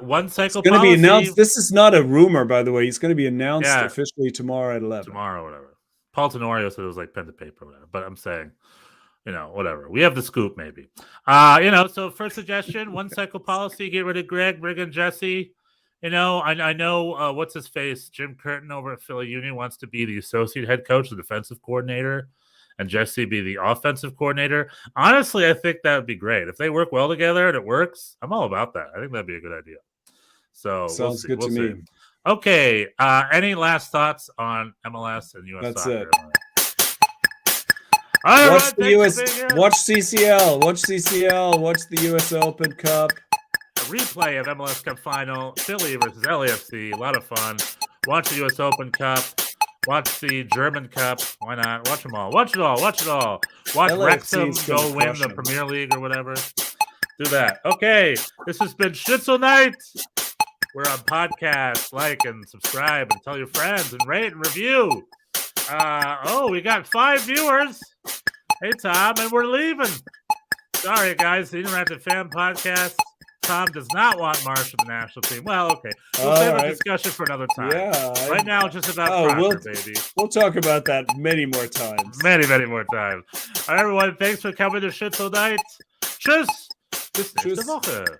One cycle It's going to policy. be announced. This is not a rumor, by the way. He's going to be announced Yeah. officially tomorrow at 11. Tomorrow, whatever. Paul Tenorio said it was like pen to paper, or whatever. But I'm saying, you know, whatever. We have the scoop, maybe. You know. So first suggestion: one cycle policy. Get rid of Greg, bring in Jesse. You know, I know what's his face. Jim Curtin over at Philly Union wants to be the associate head coach, the defensive coordinator, and Jesse be the offensive coordinator. Honestly, I think that would be great if they work well together and it works. I'm all about that. I think that'd be a good idea. So Sounds good to me. Okay. Any last thoughts on MLS and US That's soccer? it. All Watch right, the thanks US. for being here. Watch CCL. Watch CCL. Watch the US Open Cup. A replay of MLS Cup final, Philly versus LAFC. A lot of fun. Watch the US Open Cup. Watch the German Cup. Why not? Watch them all. Watch it all. Watch it all. Watch LAFC Wrexham is gonna go win crush the 'em. Premier League or whatever. Do that. Okay. This has been Schnitzel Night. We're on podcast. Like and subscribe and tell your friends and rate and review. We got 5 viewers. Hey, Tom, and we're leaving. Sorry, guys. The Interactive Fan Podcast. Tom does not want Marsh in the national team. Well, okay. We'll save a discussion for another time. Yeah. Right now, just about Crocker, baby. We'll talk about that many more times. Many, many more times. All right, everyone. Thanks for coming to Schnitzel Night. Tschüss. Bis nächste Woche.